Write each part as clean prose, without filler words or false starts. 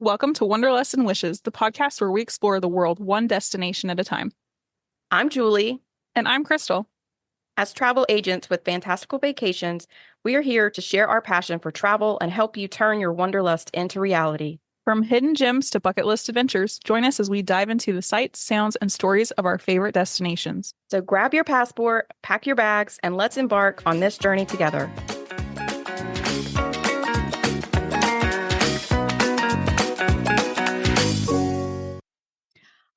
Welcome to Wanderlust Wishes, the podcast where we explore the world one destination at a time. I'm Julie. And I'm Krystle. As travel agents with fantastical vacations, we are here to share our passion for travel and help you turn your wanderlust into reality. From hidden gems to bucket list adventures, join us as we dive into the sights, sounds, and stories of our favorite destinations. So grab your passport, pack your bags, and let's embark on this journey together.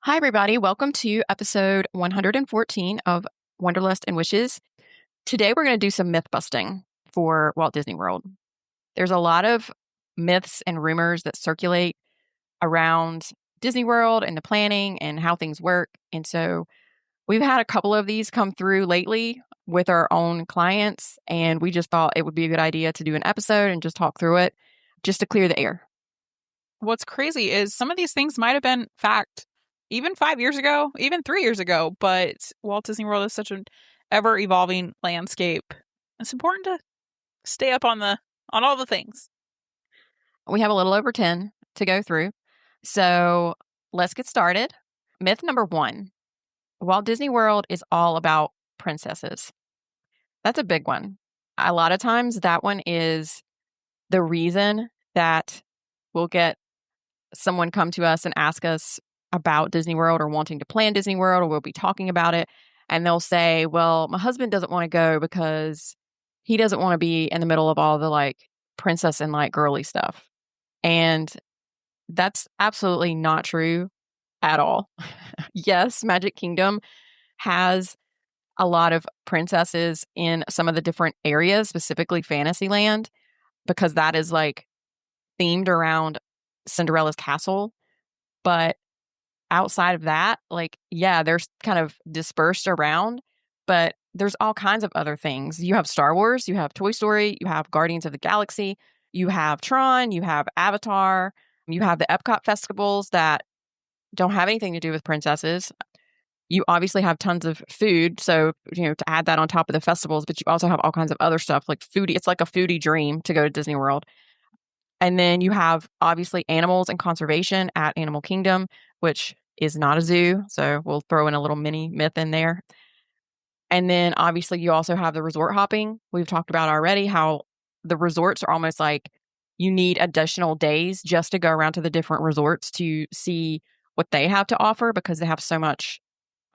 Hi, everybody. Welcome to episode 114 of Wanderlust Wishes. Today, we're going to do some myth busting for Walt Disney World. There's a lot of myths and rumors that circulate around Disney World and the planning and how things work. And so we've had a couple of these come through lately with our own clients, and we just thought it would be a good idea to do an episode and just talk through it just to clear the air. What's crazy is some of these things might have been fact even 5 years ago, even 3 years ago, but Walt Disney World is such an ever-evolving landscape. It's important to stay up on all the things. We have a little over 10 to go through. So let's get started. Myth number 1. Walt Disney World is all about princesses. That's a big one. A lot of times that one is the reason that we'll get someone come to us and ask us about Disney World or wanting to plan Disney World, or we'll be talking about it. And they'll say, well, my husband doesn't want to go because he doesn't want to be in the middle of all the princess and girly stuff. And that's absolutely not true at all. Yes, Magic Kingdom has a lot of princesses in some of the different areas, specifically Fantasyland, because that is themed around Cinderella's castle. But outside of that, they're kind of dispersed around, but there's all kinds of other things. You have Star Wars, you have Toy Story, you have Guardians of the Galaxy, you have Tron, you have Avatar, you have the Epcot festivals that don't have anything to do with princesses. You obviously have tons of food, so to add that on top of the festivals, but you also have all kinds of other stuff like foodie. It's like a foodie dream to go to Disney World. And then you have obviously animals and conservation at Animal Kingdom, which is not a zoo. So we'll throw in a little mini myth in there. And then obviously you also have the resort hopping. We've talked about already how the resorts are almost like you need additional days just to go around to the different resorts to see what they have to offer, because they have so much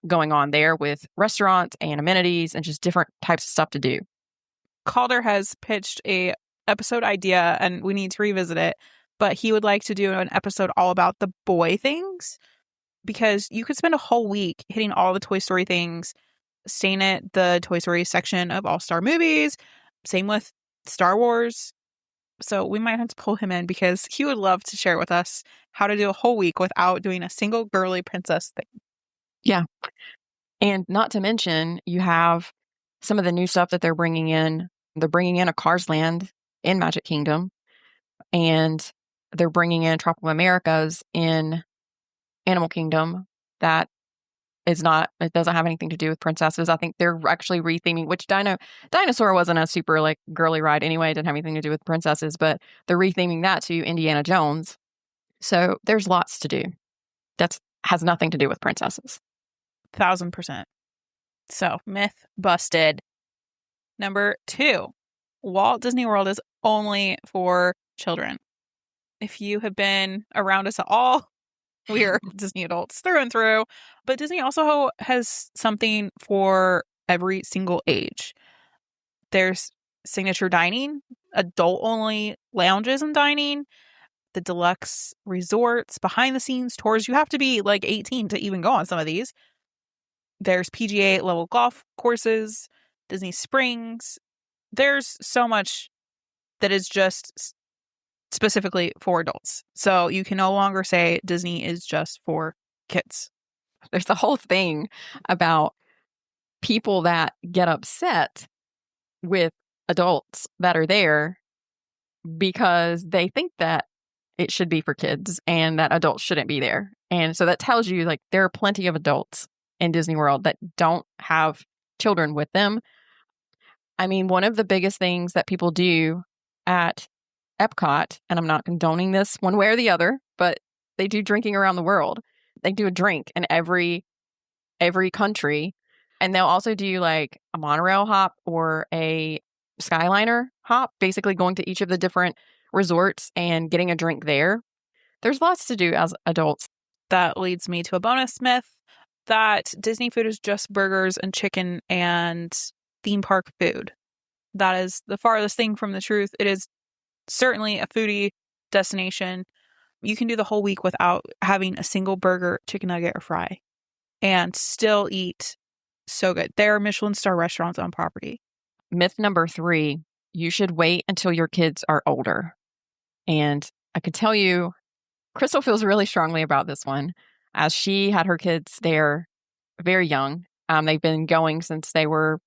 going on there with restaurants and amenities and just different types of stuff to do. Calder has pitched a episode idea, and we need to revisit it, but he would like to do an episode all about the boy things, because you could spend a whole week hitting all the Toy Story things, staying at the Toy Story section of All-Star Movies, same with Star Wars. So we might have to pull him in because he would love to share with us how to do a whole week without doing a single girly princess thing. Yeah. And not to mention, you have some of the new stuff that they're bringing in. They're bringing in a Cars Land in Magic Kingdom, and they're bringing in Tropical Americas in Animal Kingdom. That is not, it doesn't have anything to do with princesses. I think they're actually retheming, which Dinosaur wasn't a super girly ride anyway. It didn't have anything to do with princesses, but they're retheming that to Indiana Jones. So there's lots to do. That has nothing to do with princesses. 1000%. So myth busted. Number 2, Walt Disney World is only for children. If you have been around us at all, we are Disney adults through and through. But Disney also has something for every single age. There's signature dining, adult-only lounges and dining, the deluxe resorts, behind-the-scenes tours. You have to be 18 to even go on some of these. There's PGA-level golf courses, Disney Springs. There's so much that is just specifically for adults. So you can no longer say Disney is just for kids. There's a whole thing about people that get upset with adults that are there because they think that it should be for kids and that adults shouldn't be there. And so that tells you there are plenty of adults in Disney World that don't have children with them. I mean, one of the biggest things that people do at Epcot, and I'm not condoning this one way or the other, but they do drinking around the world. They do a drink in every country, and they'll also do like a monorail hop or a Skyliner hop, basically going to each of the different resorts and getting a drink there. There's lots to do as adults. That leads me to a bonus myth that Disney food is just burgers and chicken and theme park food. That is the farthest thing from the truth. It is certainly a foodie destination. You can do the whole week without having a single burger, chicken nugget, or fry and still eat so good. There are Michelin star restaurants on property. Myth number 3, you should wait until your kids are older. And I could tell you, Krystle feels really strongly about this one, as she had her kids there very young. They've been going since they were,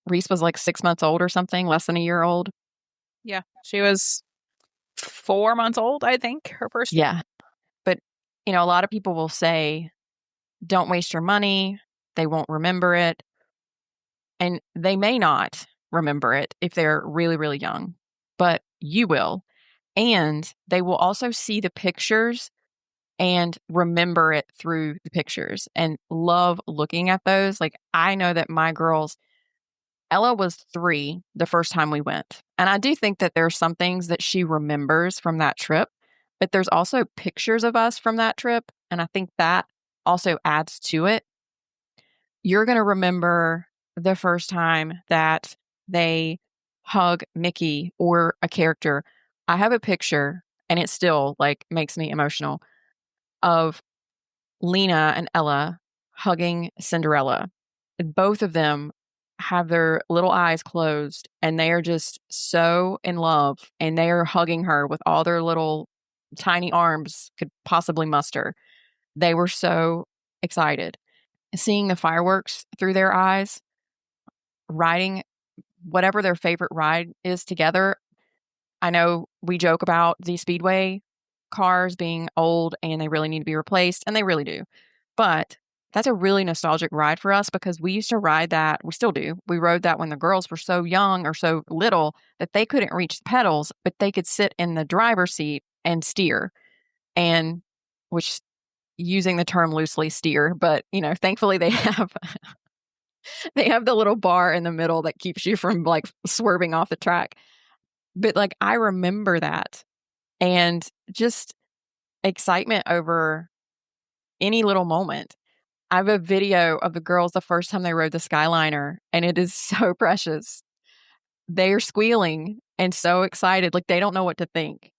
Reese was like 6 months old or something, less than a year old. Yeah, she was 4 months old, I think, her first year. Yeah. But, a lot of people will say, don't waste your money. They won't remember it. And they may not remember it if they're really, really young, but you will. And they will also see the pictures and remember it through the pictures and love looking at those. Like, I know that my girls, Ella was 3 the first time we went. And I do think that there are some things that she remembers from that trip, but there's also pictures of us from that trip. And I think that also adds to it. You're going to remember the first time that they hug Mickey or a character. I have a picture, and it still like makes me emotional, of Lena and Ella hugging Cinderella. Both of them have their little eyes closed, and they are just so in love, and they are hugging her with all their little tiny arms could possibly muster. They were so excited. Seeing the fireworks through their eyes, riding whatever their favorite ride is together. I know we joke about the Speedway cars being old and they really need to be replaced, and they really do. But that's a really nostalgic ride for us because we used to ride that. We still do. We rode that when the girls were so young or so little that they couldn't reach the pedals, but they could sit in the driver's seat and steer. And which, using the term loosely, steer, but thankfully they have the little bar in the middle that keeps you from like swerving off the track. But like, I remember that, and just excitement over any little moment. I have a video of the girls the first time they rode the Skyliner, and it is so precious. They're squealing and so excited, like they don't know what to think.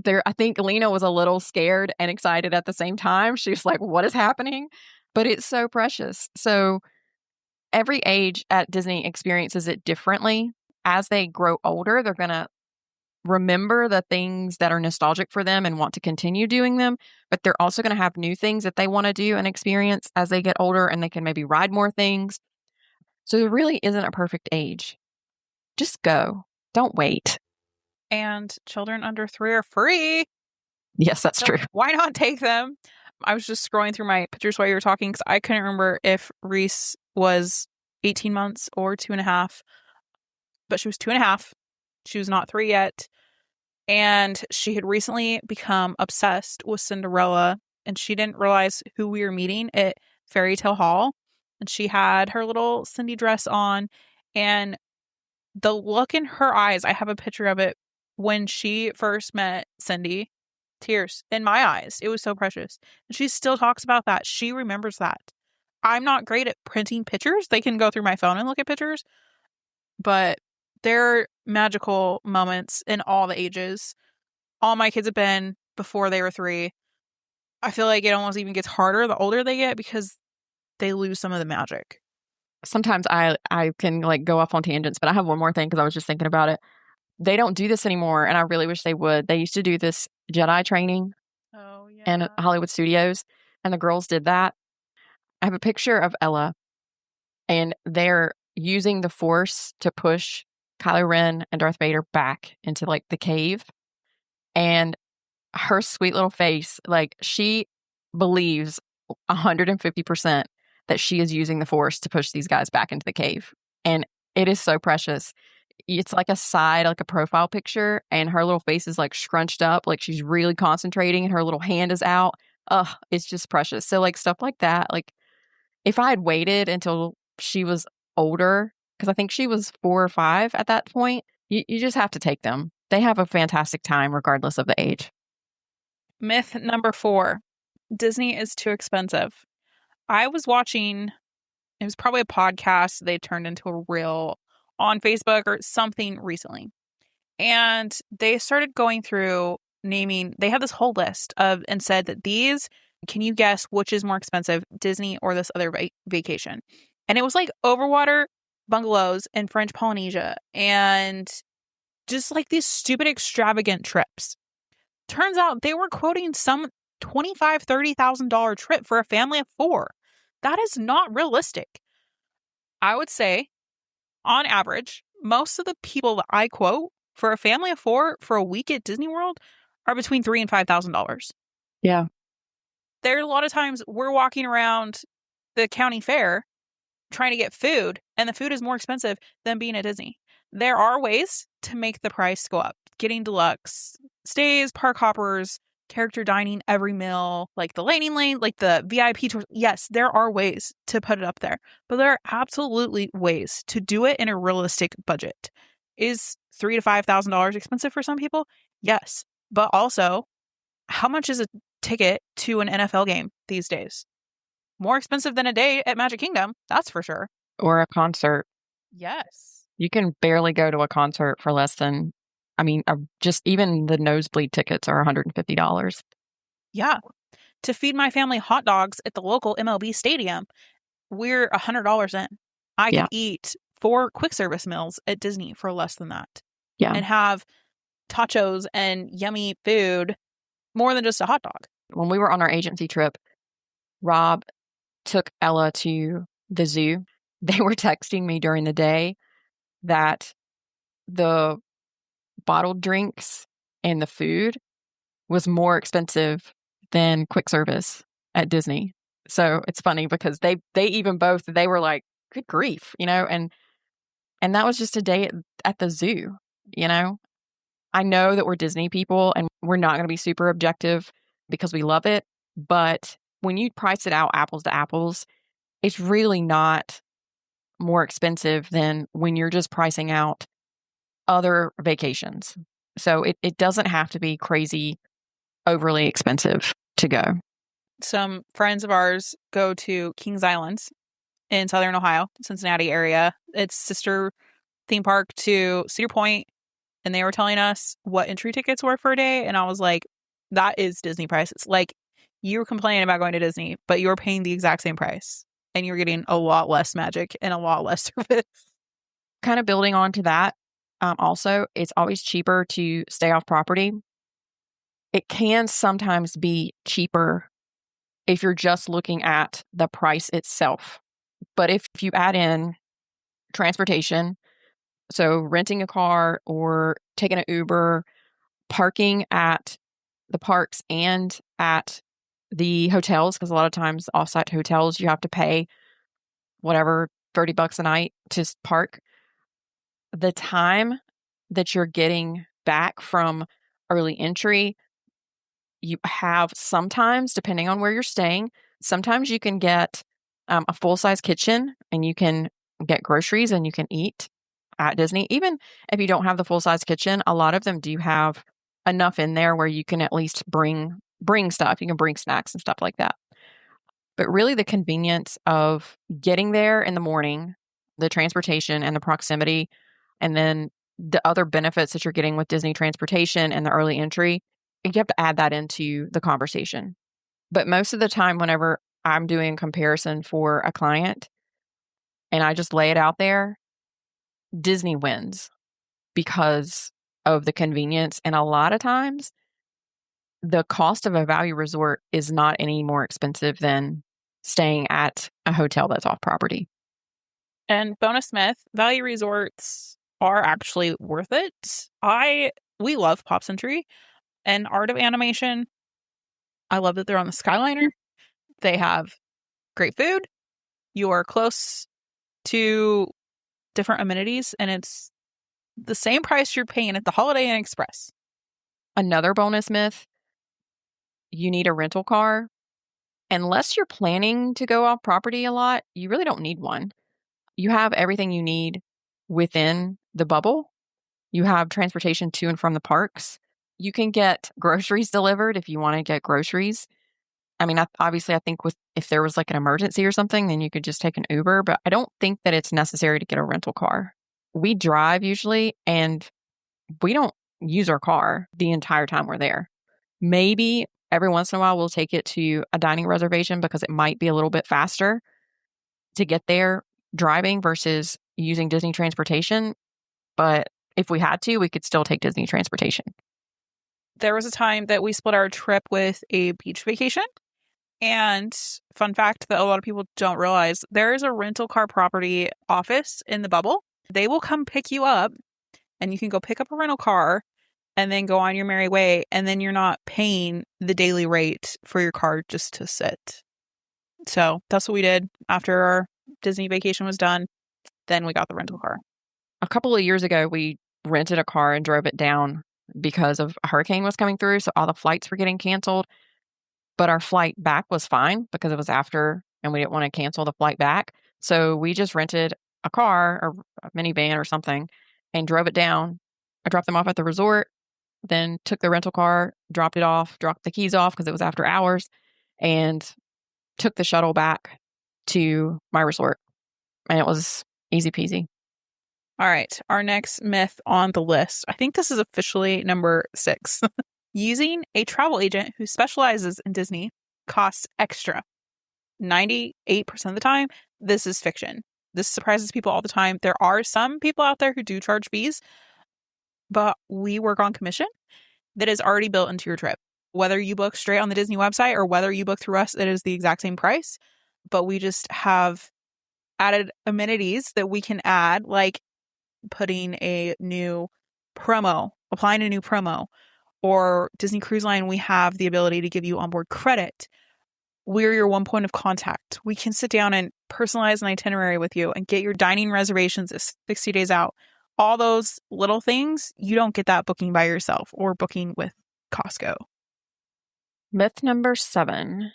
I think Lena was a little scared and excited at the same time. She was like, what is happening? But it's so precious. So every age at Disney experiences it differently. As they grow older, they're going to remember the things that are nostalgic for them and want to continue doing them, but they're also going to have new things that they want to do and experience as they get older, and they can maybe ride more things. So there really isn't a perfect age. Just go. Don't wait. And children under 3 are free. Yes, that's true. Why not take them? I was just scrolling through my pictures while you were talking because I couldn't remember if Reese was 18 months or 2.5, but she was 2.5. She was not 3 yet. And she had recently become obsessed with Cinderella, and she didn't realize who we were meeting at Fairy Tale Hall. And she had her little Cindy dress on, and the look in her eyes, I have a picture of it when she first met Cindy. Tears in my eyes. It was so precious. And she still talks about that. She remembers that. I'm not great at printing pictures. They can go through my phone and look at pictures, but they're magical moments in all the ages. All my kids have been before they were 3. I feel like it almost even gets harder the older they get because they lose some of the magic. Sometimes I can like go off on tangents, but I have one more thing because I was just thinking about it. They don't do this anymore, and I really wish they would. They used to do this Jedi training in Hollywood Studios, and the girls did that. I have a picture of Ella, and they're using the Force to push Kylo Ren and Darth Vader back into like the cave. And her sweet little face, like she believes 150% that she is using the Force to push these guys back into the cave. And it is so precious. It's like a side, like a profile picture, and her little face is like scrunched up, like she's really concentrating, and her little hand is out. Ugh, it's just precious. So like stuff like that. Like if I had waited until she was older, because I think she was 4 or 5 at that point, you just have to take them. They have a fantastic time regardless of the age. Myth number 4. Disney is too expensive. I was watching, it was probably a podcast they turned into a reel on Facebook or something recently. And they started going through naming, they had this whole list of, and said that these, can you guess which is more expensive, Disney or this other vacation? And it was like overwater bungalows in French Polynesia and just like these stupid extravagant trips. Turns out they were quoting some $25,000, $30,000 trip for a family of 4. That is not realistic. I would say, on average, most of the people that I quote for a family of 4 for a week at Disney World are between $3,000 and $5,000. Yeah. There are a lot of times we're walking around the county fair trying to get food, and the food is more expensive than being at Disney. There are ways to make the price go up. Getting deluxe stays, park hoppers, character dining every meal, like the landing lane, like the VIP tours. Yes, there are ways to put it up there, but there are absolutely ways to do it in a realistic budget. Is $3,000 to $5,000 expensive for some people? Yes, but also, how much is a ticket to an NFL game these days? More expensive than a day at Magic Kingdom, that's for sure. Or a concert. Yes. You can barely go to a concert for less than, just even the nosebleed tickets are $150. Yeah. To feed my family hot dogs at the local MLB stadium, we're $100 in. I Yeah. could eat 4 quick service meals at Disney for less than that. Yeah. And have tachos and yummy food more than just a hot dog. When we were on our agency trip, Rob took Ella to the zoo. They were texting me during the day that the bottled drinks and the food was more expensive than quick service at Disney. So it's funny because they even both, they were like, good grief, and that was just a day at the zoo, you know. I know that we're Disney people and we're not going to be super objective because we love it, but when you price it out apples to apples, it's really not more expensive than when you're just pricing out other vacations. So it doesn't have to be crazy, overly expensive to go. Some friends of ours go to Kings Island in Southern Ohio, Cincinnati area. It's sister theme park to Cedar Point, and they were telling us what entry tickets were for a day, and I was like, that is Disney prices. Like, you're complaining about going to Disney, but you're paying the exact same price, and you're getting a lot less magic and a lot less service. Kind of building on to that, also, it's always cheaper to stay off property. It can sometimes be cheaper if you're just looking at the price itself. But if you add in transportation, so renting a car or taking an Uber, parking at the parks and at the hotels, because a lot of times offsite hotels, you have to pay whatever, $30 a night to park. The time that you're getting back from early entry, you have sometimes, depending on where you're staying, sometimes you can get a full-size kitchen and you can get groceries and you can eat at Disney. Even if you don't have the full-size kitchen, a lot of them do have enough in there where you can at least bring stuff. You can bring snacks and stuff like that. But really the convenience of getting there in the morning, the transportation and the proximity, and then the other benefits that you're getting with Disney transportation and the early entry, you have to add that into the conversation. But most of the time, whenever I'm doing a comparison for a client and I just lay it out there, Disney wins because of the convenience. And a lot of times, the cost of a value resort is not any more expensive than staying at a hotel that's off property. And bonus myth, value resorts are actually worth it. We love Pop Century and Art of Animation. I love that they're on the Skyliner. They have great food. You are close to different amenities, and it's the same price you're paying at the Holiday Inn Express. Another bonus myth, you need a rental car. Unless you're planning to go off property a lot, you really don't need one. You have everything you need within the bubble. You have transportation to and from the parks. You can get groceries delivered if you want to get groceries. I mean, obviously, I think if there was like an emergency or something, then you could just take an Uber, but I don't think that it's necessary to get a rental car. We drive usually, and we don't use our car the entire time we're there. Maybe every once in a while we'll take it to a dining reservation because it might be a little bit faster to get there driving versus using Disney transportation. But if we had to, we could still take Disney transportation. There was a time that we split our trip with a beach vacation. And fun fact that a lot of people don't realize, there is a rental car property office in the bubble. They will come pick you up and you can go pick up a rental car and then go on your merry way. And then you're not paying the daily rate for your car just to sit. So that's what we did after our Disney vacation was done. Then we got the rental car. A couple of years ago, we rented a car and drove it down because of a hurricane was coming through. So all the flights were getting canceled. But our flight back was fine because it was after and we didn't want to cancel the flight back. So we just rented a car or a minivan or something and drove it down. I dropped them off at the resort, then took the rental car, dropped it off, dropped the keys off because it was after hours, and took the shuttle back to my resort. And it was easy peasy. All right. Our next myth on the list. I think this is officially number 6. Using a travel agent who specializes in Disney costs extra. 98% of the time, this is fiction. This surprises people all the time. There are some people out there who do charge fees, but we work on commission that is already built into your trip. Whether you book straight on the Disney website or whether you book through us, it is the exact same price. But we just have added amenities that we can add, like putting a new promo, applying a new promo, or Disney Cruise Line, we have the ability to give you onboard credit. We're your one point of contact. We can sit down and personalize an itinerary with you and get your dining reservations 60 days out. All those little things, you don't get that booking by yourself or booking with Costco. Myth number 7,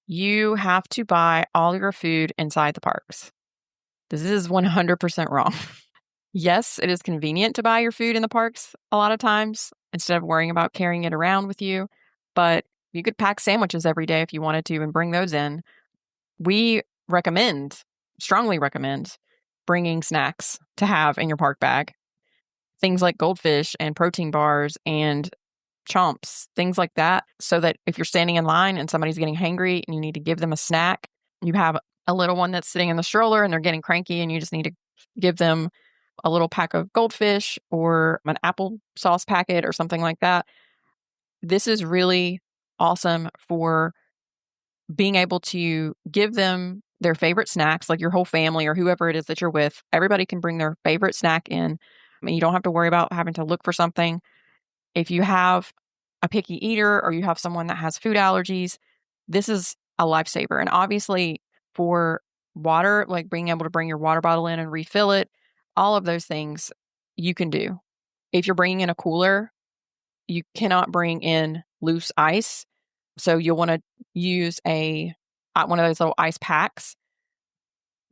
you have to buy all your food inside the parks. This is 100% wrong. Yes, it is convenient to buy your food in the parks a lot of times instead of worrying about carrying it around with you, but you could pack sandwiches every day if you wanted to and bring those in. We strongly recommend bringing snacks to have in your park bag. Things like goldfish and protein bars and chomps, things like that, so that if you're standing in line and somebody's getting hangry and you need to give them a snack, you have a little one that's sitting in the stroller and they're getting cranky and you just need to give them a little pack of goldfish or an applesauce packet or something like that. This is really awesome for being able to give them their favorite snacks, like your whole family or whoever it is that you're with. Everybody can bring their favorite snack in. I mean, you don't have to worry about having to look for something. If you have a picky eater or you have someone that has food allergies, this is a lifesaver. And obviously for water, like being able to bring your water bottle in and refill it, all of those things you can do. If you're bringing in a cooler, you cannot bring in loose ice. So you'll want to use one of those little ice packs.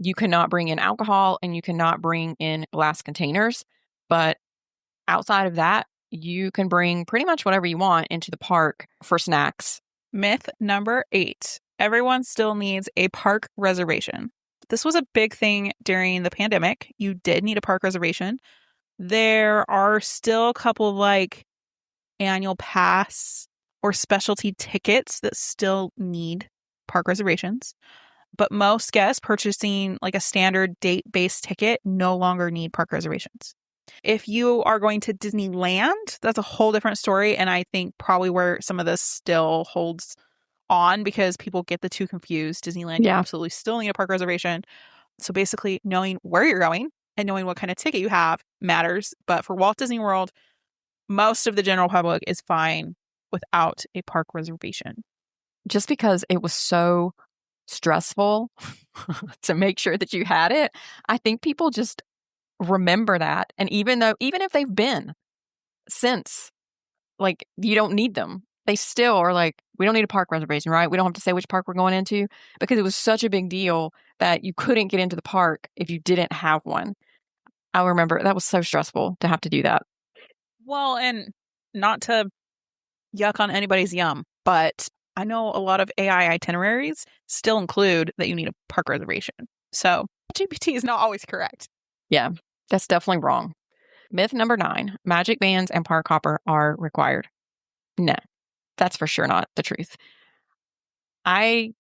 You cannot bring in alcohol and you cannot bring in glass containers. But outside of that, you can bring pretty much whatever you want into the park for snacks. Myth number 8. Everyone still needs a park reservation. This was a big thing during the pandemic. You did need a park reservation. There are still a couple of like annual pass or specialty tickets that still need park reservations. But most guests purchasing like a standard date-based ticket no longer need park reservations. If you are going to Disneyland, that's a whole different story. And I think probably where some of this still holds on because people get the two confused. Disneyland, you absolutely still need a park reservation. So basically knowing where you're going and knowing what kind of ticket you have matters. But for Walt Disney World, most of the general public is fine without a park reservation. Just because it was so stressful to make sure that you had it, I think people just remember that. And even if they've been since, like, you don't need them. They still are like, we don't need a park reservation, right? We don't have to say which park we're going into, because it was such a big deal that you couldn't get into the park if you didn't have one. I remember that was so stressful to have to do that. Well, and not to yuck on anybody's yum, but I know a lot of AI itineraries still include that you need a park reservation. So GPT is not always correct. Yeah, that's definitely wrong. Myth number 9, magic bands and park hopper are required. No, that's for sure not the truth. I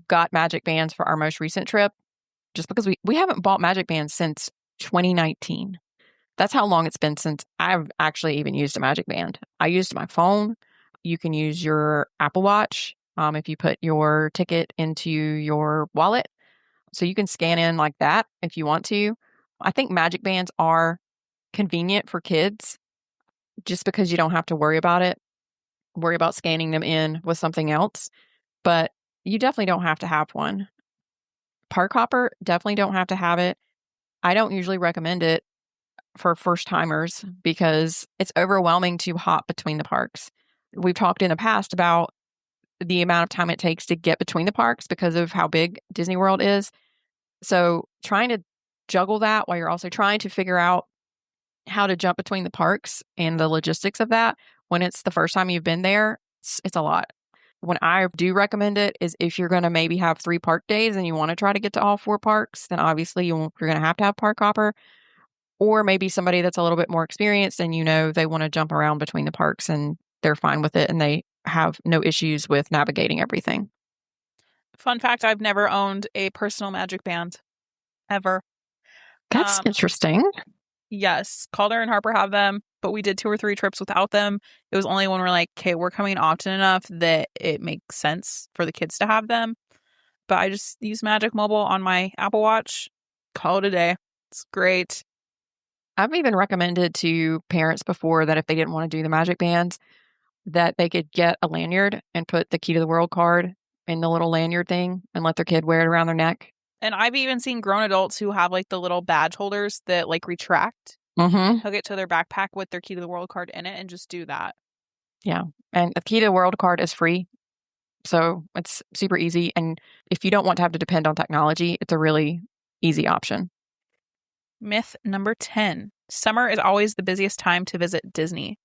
got magic bands for our most recent trip just because we haven't bought magic bands since 2019. That's how long it's been since I've actually even used a magic band. I used my phone. You can use your Apple Watch if you put your ticket into your wallet. So you can scan in like that if you want to. I think magic bands are convenient for kids just because you don't have to worry about scanning them in with something else. But you definitely don't have to have one. Park hopper, definitely don't have to have it. I don't usually recommend it for first timers because it's overwhelming to hop between the parks. We've talked in the past about the amount of time it takes to get between the parks because of how big Disney World is. So trying to juggle that while you're also trying to figure out how to jump between the parks and the logistics of that when it's the first time you've been there, it's a lot. When I do recommend it is if you're going to maybe have 3 park days and you want to try to get to all 4 parks, then obviously you're going to have park hopper. Or maybe somebody that's a little bit more experienced and they want to jump around between the parks and they're fine with it and they have no issues with navigating everything. Fun fact, I've never owned a personal magic band ever. That's interesting. Yes, Calder and Harper have them, but we did 2 or 3 trips without them. It was only when we're like, okay, we're coming often enough that it makes sense for the kids to have them. But I just use Magic Mobile on my Apple Watch. Call it a day. It's great. I've even recommended to parents before that if they didn't want to do the magic bands, that they could get a lanyard and put the Key to the World card in the little lanyard thing and let their kid wear it around their neck. And I've even seen grown adults who have like the little badge holders that like retract, hook it to their backpack with their Key to the World card in it and just do that. Yeah. And the Key to the World card is free. So it's super easy. And if you don't want to have to depend on technology, it's a really easy option. Myth number 10. Summer is always the busiest time to visit Disney.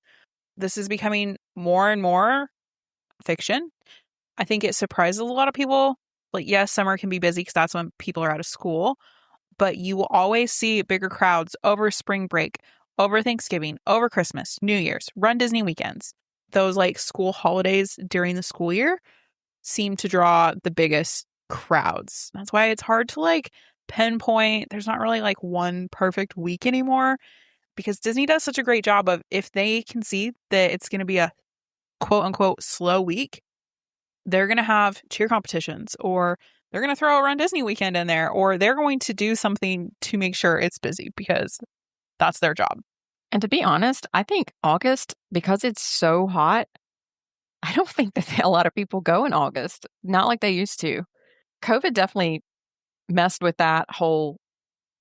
This is becoming more and more fiction. I think it surprises a lot of people. Like, yes, summer can be busy because that's when people are out of school, but you will always see bigger crowds over spring break, over Thanksgiving, over Christmas, New Year's, Run Disney weekends. Those like school holidays during the school year seem to draw the biggest crowds. That's why it's hard to like pinpoint. There's not really like one perfect week anymore because Disney does such a great job of if they can see that it's going to be a quote unquote slow week, they're going to have cheer competitions or they're going to throw a Run Disney weekend in there or they're going to do something to make sure it's busy because that's their job. And to be honest, I think August, because it's so hot, I don't think that a lot of people go in August, not like they used to. COVID definitely messed with that whole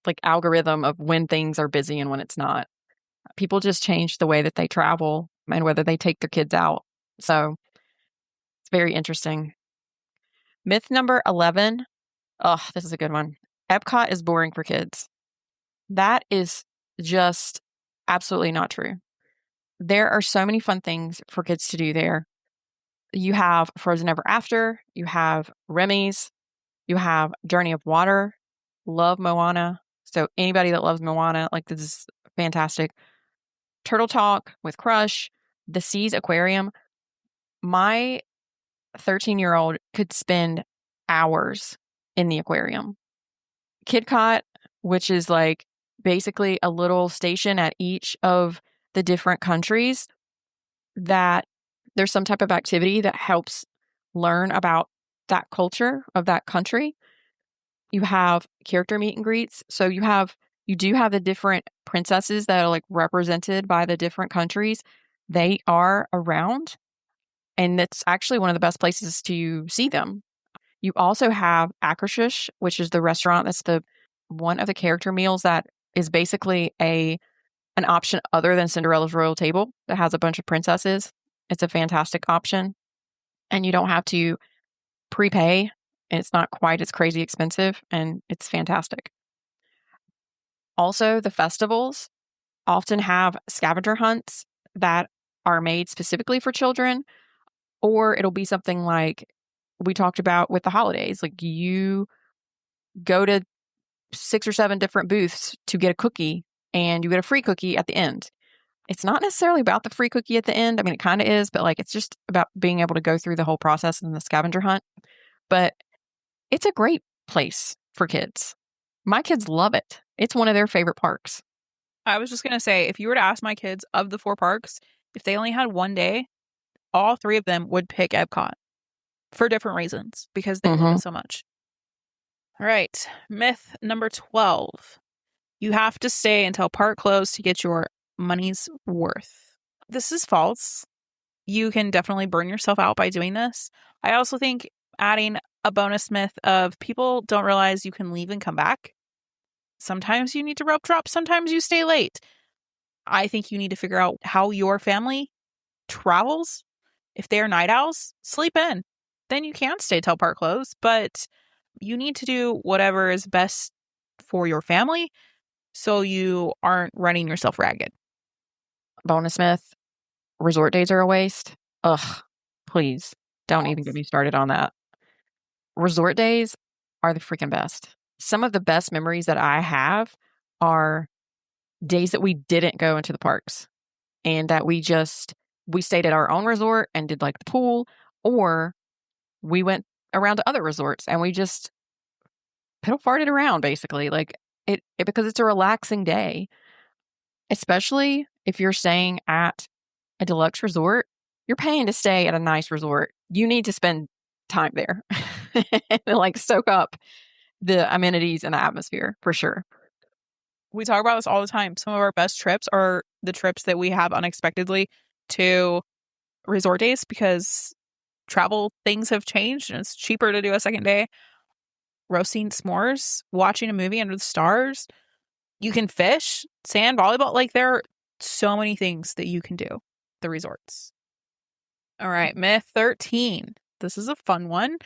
like algorithm of when things are busy and when it's not. People just changed the way that they travel and whether they take their kids out. So it's very interesting. Myth number 11. Oh, this is a good one. Epcot is boring for kids. That is just absolutely not true. There are so many fun things for kids to do there. You have Frozen Ever After, you have Remy's, you have Journey of Water, love Moana. So anybody that loves Moana, like this is fantastic. Turtle Talk with Crush, the Seas Aquarium. My 13-year-old could spend hours in the aquarium. KidCot, which is like basically a little station at each of the different countries that there's some type of activity that helps learn about that culture of that country. You have character meet and greets. So you do have the different princesses that are like represented by the different countries. They are around, and it's actually one of the best places to see them. You also have Akershus, which is the restaurant that's the one of the character meals that is basically an option other than Cinderella's Royal Table that has a bunch of princesses. It's a fantastic option. And you don't have to prepay. And it's not quite as crazy expensive. And it's fantastic. Also, the festivals often have scavenger hunts that are made specifically for children. Or it'll be something like we talked about with the holidays. Like you go to 6 or 7 different booths to get a cookie and you get a free cookie at the end. It's not necessarily about the free cookie at the end. I mean, it kind of is, but like it's just about being able to go through the whole process in the scavenger hunt. But it's a great place for kids. My kids love it. It's one of their favorite parks. I was just going to say, if you were to ask my kids of the 4 parks, if they only had one day, all 3 of them would pick Epcot for different reasons because they love it so much. All right. Myth number 12. You have to stay until park close to get your money's worth. This is false. You can definitely burn yourself out by doing this. I also think adding a bonus myth of people don't realize you can leave and come back. Sometimes you need to rope drop. Sometimes you stay late. I think you need to figure out how your family travels. If they're night owls, sleep in. Then you can stay till park close, but you need to do whatever is best for your family so you aren't running yourself ragged. Bonus myth, resort days are a waste. Ugh, please don't even get me started on that. Resort days are the freaking best. Some of the best memories that I have are days that we didn't go into the parks and that we stayed at our own resort and did like the pool, or we went around to other resorts and we just piddle farted around basically. Like it because it's a relaxing day, especially if you're staying at a deluxe resort. You're paying to stay at a nice resort. You need to spend time there and like soak up the amenities and the atmosphere for sure. We talk about this all the time. Some of our best trips are the trips that we have unexpectedly to resort days because travel things have changed and it's cheaper to do a second day. Roasting s'mores, watching a movie under the stars. You can fish, sand, volleyball. Like there are so many things that you can do at the resorts. All right, myth 13. This is a fun one.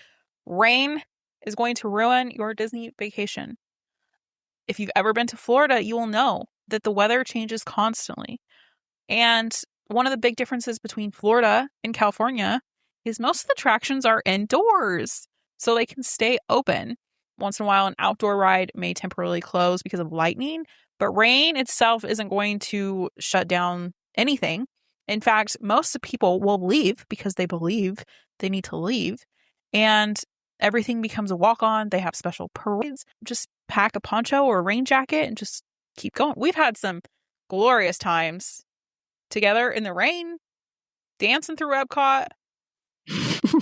Rain is going to ruin your Disney vacation. If you've ever been to Florida, you will know that the weather changes constantly. And one of the big differences between Florida and California is most of the attractions are indoors, so they can stay open. Once in a while, an outdoor ride may temporarily close because of lightning, but rain itself isn't going to shut down anything. In fact, most of the people will leave because they believe they need to leave. And everything becomes a walk-on. They have special parades. Just pack a poncho or a rain jacket and just keep going. We've had some glorious times together in the rain, dancing through Epcot.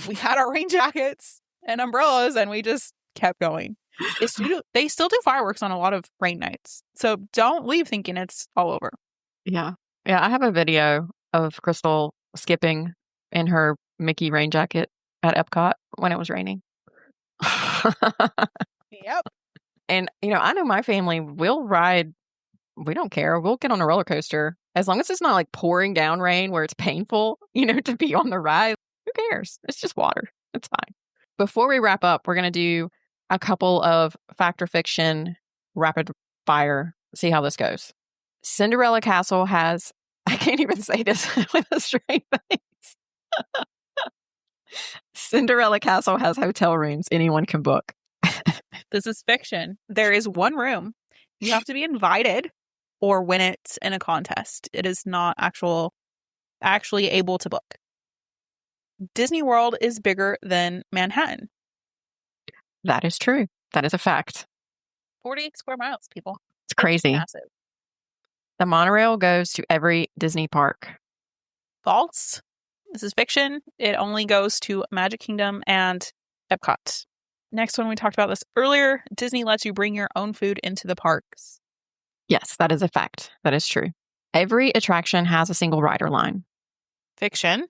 We had our rain jackets and umbrellas and we just kept going. They still do fireworks on a lot of rain nights. So don't leave thinking it's all over. Yeah. Yeah. I have a video of Krystle skipping in her Mickey rain jacket at Epcot when it was raining. Yep. And, I know my family will ride. We don't care. We'll get on a roller coaster as long as it's not like pouring down rain where it's painful, to be on the ride. Who cares? It's just water. It's fine. Before we wrap up, we're going to do a couple of fact or fiction rapid fire. See how this goes. Cinderella Castle has, I can't even say this with a straight face. Cinderella Castle has hotel rooms anyone can book. This is fiction. There is one room. You have to be invited or win it in a contest. It is not actually able to book. Disney World is bigger than Manhattan. That is true. That is a fact. 40 square miles, people. It's crazy. It's massive. The monorail goes to every Disney park. False. This is fiction. It only goes to Magic Kingdom and Epcot. Next one, we talked about this earlier. Disney lets you bring your own food into the parks. Yes, that is a fact. That is true. Every attraction has a single rider line. Fiction.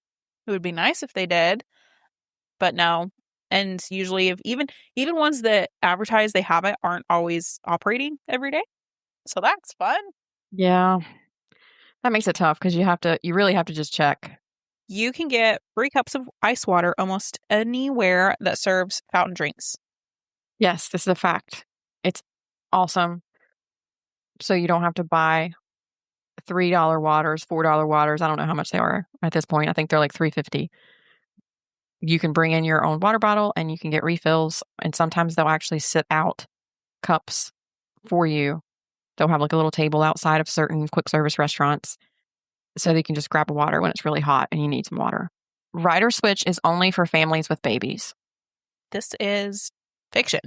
It would be nice if they did, but no. And usually, if even ones that advertise they have it aren't always operating every day. So that's fun. Yeah. That makes it tough because you really have to just check. You can get free cups of ice water almost anywhere that serves fountain drinks. Yes, this is a fact. It's awesome. So you don't have to buy $3 waters, $4 waters. I don't know how much they are at this point. I think they're like $3.50. You can bring in your own water bottle and you can get refills. And sometimes they'll actually sit out cups for you. They'll have like a little table outside of certain quick service restaurants so that you can just grab a water when it's really hot and you need some water. Rider Switch is only for families with babies. This is fiction.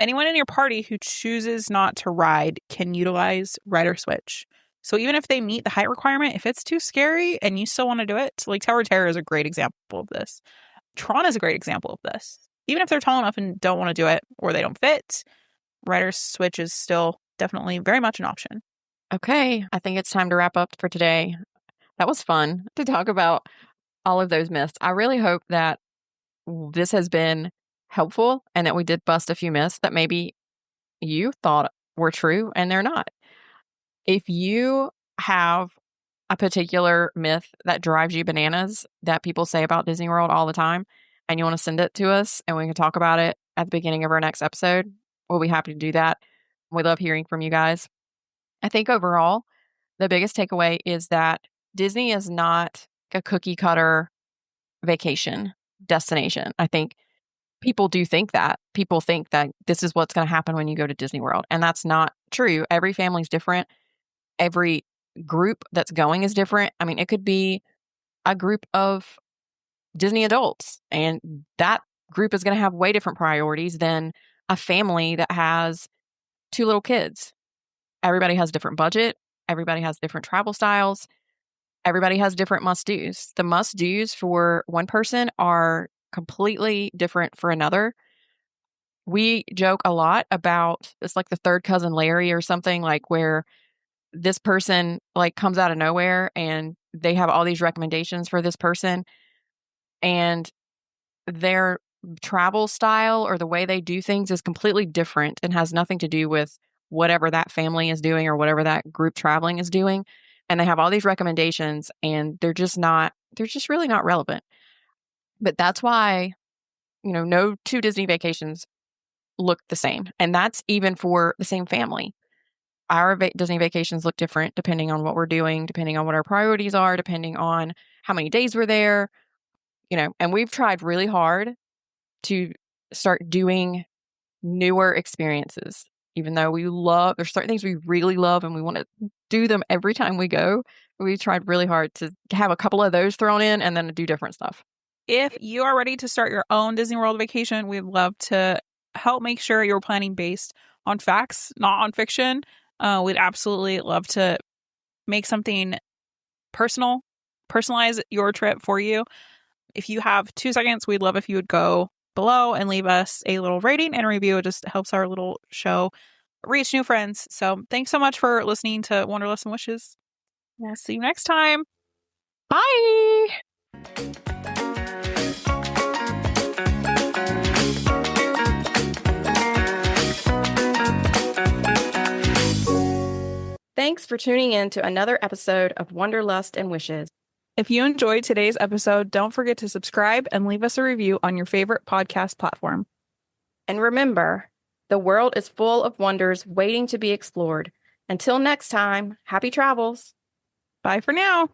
Anyone in your party who chooses not to ride can utilize Rider Switch. So even if they meet the height requirement, if it's too scary and you still want to do it, like Tower of Terror is a great example of this. Tron is a great example of this. Even if they're tall enough and don't want to do it or they don't fit, Rider Switch is still definitely very much an option. Okay, I think it's time to wrap up for today. That was fun to talk about all of those myths. I really hope that this has been helpful and that we did bust a few myths that maybe you thought were true and they're not. If you have a particular myth that drives you bananas that people say about Disney World all the time, and you want to send it to us and we can talk about it at the beginning of our next episode, we'll be happy to do that. We love hearing from you guys. I think overall, the biggest takeaway is that Disney is not a cookie cutter vacation destination. I think people do think that. People think that this is what's going to happen when you go to Disney World. And that's not true. Every family's different. Every group that's going is different. I mean, it could be a group of Disney adults, and that group is going to have way different priorities than a family that has two little kids. Everybody has different budget. Everybody has different travel styles. Everybody has different must-dos. The must-dos for one person are completely different for another. We joke a lot about it's like the third cousin Larry or something, like where this person like comes out of nowhere and they have all these recommendations for this person, and their travel style or the way they do things is completely different and has nothing to do with whatever that family is doing or whatever that group traveling is doing. And they have all these recommendations and they're just really not relevant. But that's why, no two Disney vacations look the same. And that's even for the same family. Our Disney vacations look different depending on what we're doing, depending on what our priorities are, depending on how many days we're there, and we've tried really hard to start doing newer experiences, even though there's certain things we really love and we want to do them every time we go. We tried really hard to have a couple of those thrown in and then do different stuff. If you are ready to start your own Disney World vacation, we'd love to help make sure you're planning based on facts, not on fiction. We'd absolutely love to make something personalize your trip for you. If you have 2 seconds, we'd love if you would go below and leave us a little rating and review. It just helps our little show reach new friends. So thanks so much for listening to Wanderlust Wishes. We'll see you next time. Bye! Thanks for tuning in to another episode of Wanderlust and Wishes. If you enjoyed today's episode, don't forget to subscribe and leave us a review on your favorite podcast platform. And remember, the world is full of wonders waiting to be explored. Until next time, happy travels. Bye for now.